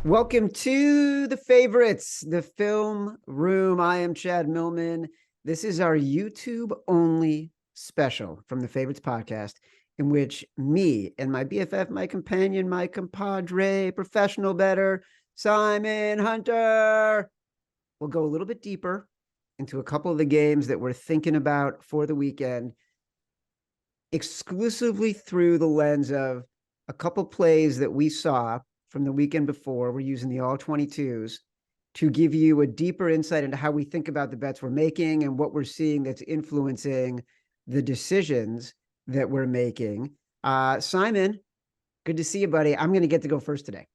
Welcome to The Favorites, the film room. I am Chad Millman. This is our YouTube only special from The Favorites podcast, in which me and my BFF, my companion, my compadre, professional bettor, Simon Hunter, will go a little bit deeper into a couple of the games that we're thinking about for the weekend, exclusively through the lens of a couple plays that we saw from the weekend before. We're using the all 22s to give you a deeper insight into how we think about the bets we're making and what we're seeing that's influencing the decisions that we're making. Simon, good to see you, buddy. I'm going to get to go first today.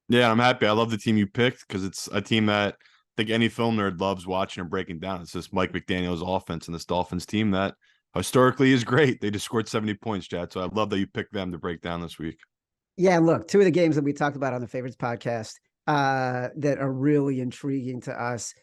Yeah, I'm happy. I love the team you picked because it's a team that I think any film nerd loves watching and breaking down. It's this Mike McDaniel's offense and this Dolphins team that historically is great. They just scored 70 points, Chad. So I love that you picked them to break down this week. Yeah, look, two of the games that we talked about on the Favorites podcast that are really intriguing to us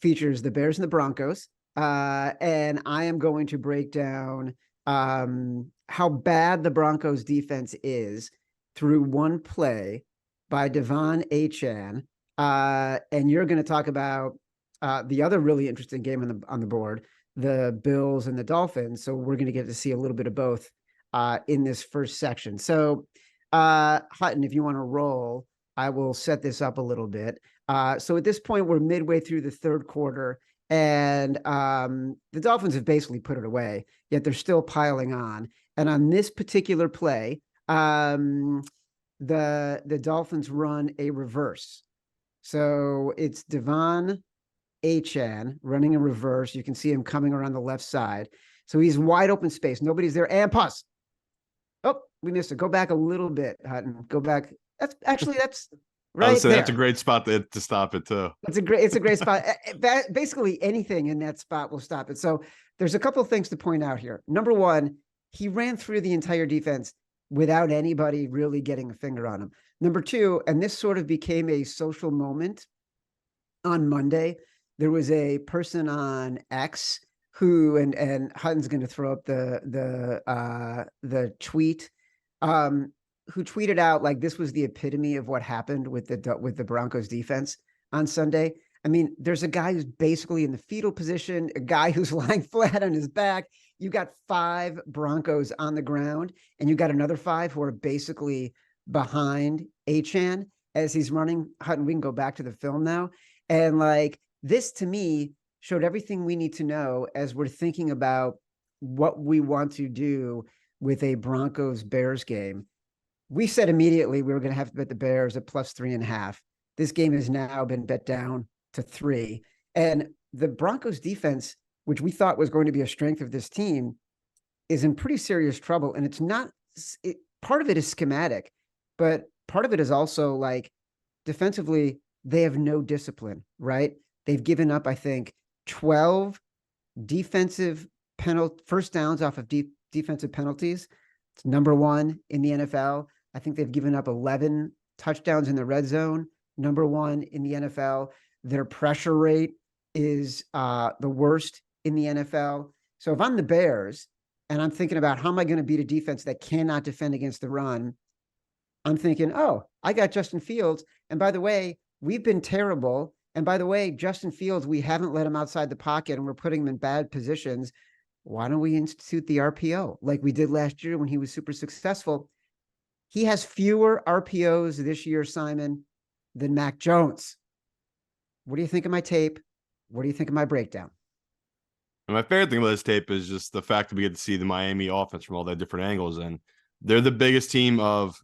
features the Bears and the Broncos. And I am going to break down how bad the Broncos defense is through one play by De'Von Achane. And you're going to talk about the other really interesting game on the board, the Bills and the Dolphins. So we're going to get to see a little bit of both in this first section. So Hutton, if you want to roll, I will set this up a little bit. So at this point, we're midway through the third quarter, and the Dolphins have basically put it away, yet they're still piling on. And on this particular play, the Dolphins run a reverse. So it's De'Von Achane running a reverse. You can see him coming around the left side. So he's wide open space. Nobody's there. And pause. Oh, we missed it. Go back a little bit, Hutton. Go back. That's right there. That's a great spot to stop it too. It's a great spot. Basically anything in that spot will stop it. So there's a couple of things to point out here. Number one, he ran through the entire defense without anybody really getting a finger on him. Number two, and this sort of became a social moment on Monday, there was a person on X who, and Hutton's going to throw up the tweet, who tweeted out like this was the epitome of what happened with the Broncos defense on Sunday. I mean, there's a guy who's basically in the fetal position, a guy who's lying flat on his back. You got 5 Broncos on the ground, and you got another 5 who are basically behind Achane as he's running. Hutton, we can go back to the film now. And like this to me showed everything we need to know as we're thinking about what we want to do with a Broncos-Bears game. We said immediately we were going to have to bet the Bears at plus 3.5. This game has now been bet down to 3. And the Broncos defense, which we thought was going to be a strength of this team, is in pretty serious trouble. And it's not, part of it is schematic, but part of it is also like defensively, they have no discipline, right? They've given up, I think, 12 defensive first downs off of defensive penalties. It's number 1 in the NFL. I think they've given up 11 touchdowns in the red zone, number 1 in the NFL. Their pressure rate is the worst in the NFL. So if I'm the Bears and I'm thinking about how am I going to beat a defense that cannot defend against the run, I'm thinking, oh, I got Justin Fields. And by the way, we've been terrible. And by the way, Justin Fields, we haven't let him outside the pocket and we're putting him in bad positions. Why don't we institute the RPO like we did last year when he was super successful? He has fewer RPOs this year, Simon, than Mac Jones. What do you think of my tape? What do you think of my breakdown? And my favorite thing about this tape is just the fact that we get to see the Miami offense from all the different angles. And they're the biggest team of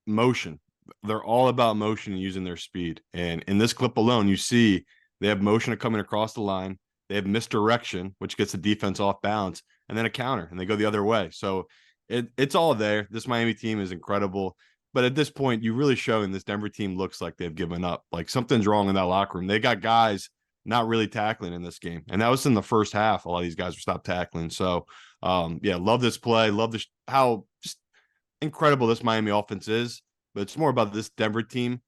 motion. They're all about motion and using their speed. And in this clip alone, you see they have motion coming across the line. They have misdirection, which gets the defense off balance, and then a counter, and they go the other way. So it's all there. This Miami team is incredible. But at this point, you really showing this Denver team looks like they've given up. Like something's wrong in that locker room. They got guys not really tackling in this game. And that was in the first half. A lot of these guys were stopped tackling. So, yeah, love this play. Love how just incredible this Miami offense is. But it's more about this Denver team.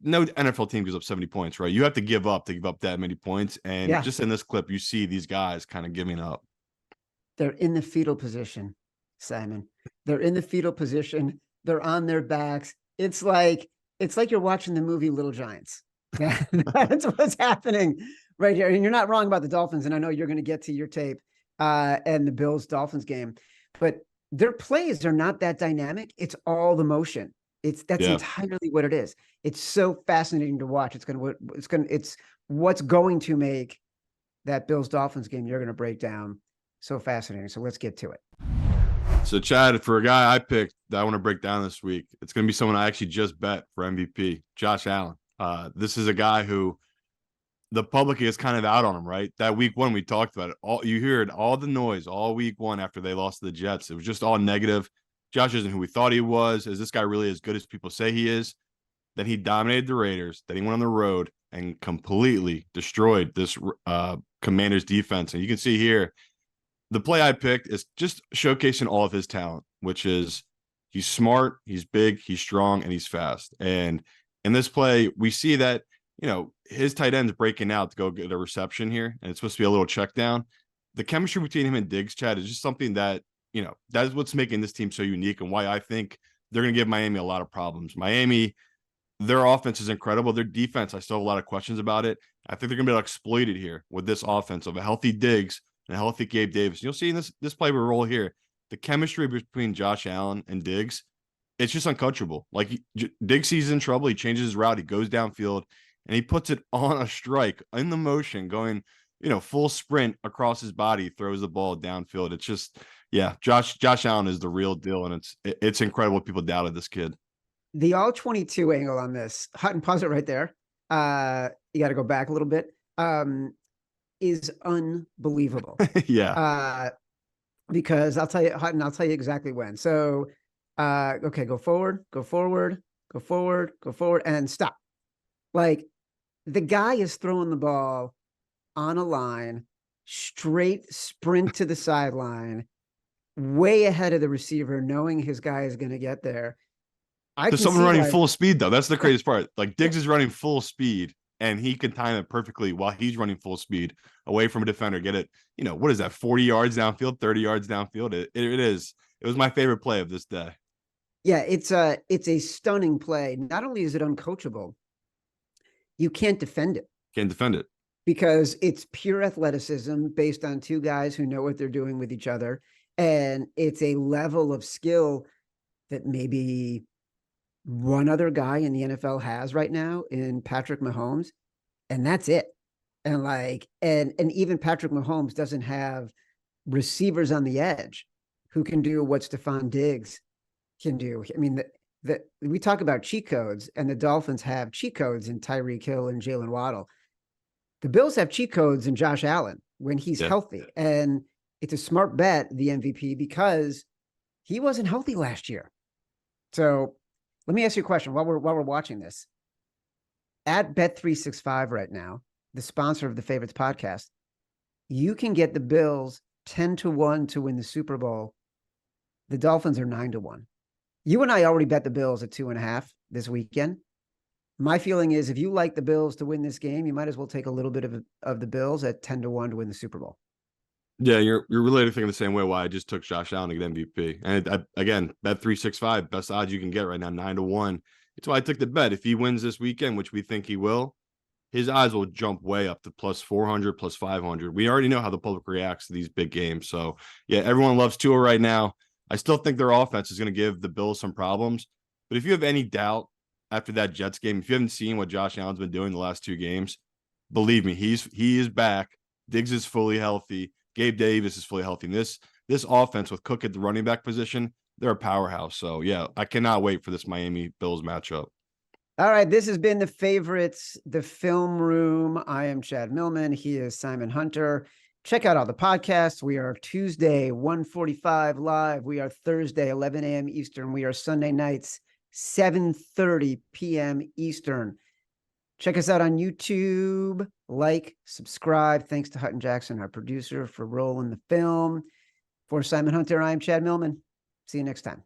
No NFL team gives up 70 points, right? You have to give up that many points. And just in this clip, you see these guys kind of giving up. They're in the fetal position, Simon. They're in the fetal position. They're on their backs. It's like it's like you're watching the movie Little Giants. That's what's happening right here. And you're not wrong about the Dolphins. And I know you're going to get to your tape and the Bills Dolphins game, but their plays are not that dynamic. It's all the motion. That's entirely what it is. It's so fascinating to watch. It's what's going to make that Bills Dolphins game you're going to break down so fascinating. So let's get to it. So Chad, for a guy I picked that I want to break down this week, it's going to be someone I actually just bet for MVP, Josh Allen. This is a guy who the public is kind of out on him, right? That week one, we talked about it. You heard all the noise all week one after they lost to the Jets. It was just all negative. Josh isn't who we thought he was. Is this guy really as good as people say he is? Then he dominated the Raiders. Then he went on the road and completely destroyed this Commanders defense. And you can see here, the play I picked is just showcasing all of his talent, which is he's smart, he's big, he's strong, and he's fast. And in this play, we see that, his tight end's breaking out to go get a reception here, and it's supposed to be a little check down. The chemistry between him and Diggs, Chad, is just something that, that is what's making this team so unique and why I think they're going to give Miami a lot of problems. Miami, their offense is incredible. Their defense, I still have a lot of questions about it. I think they're going to be able to exploit it here with this offense of a healthy Diggs and a healthy Gabe Davis. You'll see in this play we roll here, the chemistry between Josh Allen and Diggs, it's just uncoachable. Like Diggs sees in trouble, he changes his route, he goes downfield, and he puts it on a strike in the motion, going, full sprint across his body, throws the ball downfield. It's just, Josh Allen is the real deal, and it's incredible people doubted this kid. The all 22 angle on this, Hutton, pause it right there. You got to go back a little bit. Is unbelievable. Yeah. Because I'll tell you, Hutton, I'll tell you exactly when. So, okay, go forward, and stop. Like, the guy is throwing the ball on a line, straight sprint to the sideline, way ahead of the receiver, knowing his guy is going to get there. There's someone running full speed, though. That's the craziest part. Like, Diggs is running full speed, and he can time it perfectly while he's running full speed away from a defender. Get it, what is that, 40 yards downfield, 30 yards downfield? It is. It was my favorite play of this day. Yeah, it's a stunning play. Not only is it uncoachable, you can't defend it. Can't defend it. Because it's pure athleticism based on two guys who know what they're doing with each other. And it's a level of skill that maybe one other guy in the NFL has right now in Patrick Mahomes. And that's it. And and even Patrick Mahomes doesn't have receivers on the edge who can do what Stephon Diggs can do. I mean, we talk about cheat codes, and the Dolphins have cheat codes in Tyreek Hill and Jalen Waddle. The Bills have cheat codes in Josh Allen when he's healthy. And it's a smart bet, the MVP, because he wasn't healthy last year. So let me ask you a question while we're watching this. At Bet365 right now, the sponsor of the Favorites podcast, you can get the Bills 10-1 to win the Super Bowl. The Dolphins are 9-1. You and I already bet the Bills at 2.5 this weekend. My feeling is if you like the Bills to win this game, you might as well take a little bit of the Bills at 10-1 to win the Super Bowl. Yeah, you're really thinking the same way. Why I just took Josh Allen to get MVP, and again, Bet365, best odds you can get right now, 9-1. It's why I took the bet. If he wins this weekend, which we think he will, his odds will jump way up to plus 400, plus 500. We already know how the public reacts to these big games. So yeah, everyone loves Tua right now. I still think their offense is going to give the Bills some problems. But if you have any doubt after that Jets game, if you haven't seen what Josh Allen's been doing the last two games, believe me, he is back. Diggs is fully healthy. Gabe Davis is fully healthy. And this offense with Cook at the running back position, they're a powerhouse. So yeah, I cannot wait for this Miami Bills matchup. All right, this has been the Favorites, the Film Room. I am Chad Millman. He is Simon Hunter. Check out all the podcasts. We are Tuesday, 1:45 live. We are Thursday, 11 a.m. Eastern. We are Sunday nights, 7:30 p.m. Eastern. Check us out on YouTube. Like, subscribe. Thanks to Hutton Jackson, our producer, for rolling the film. For Simon Hunter, I am Chad Millman. See you next time.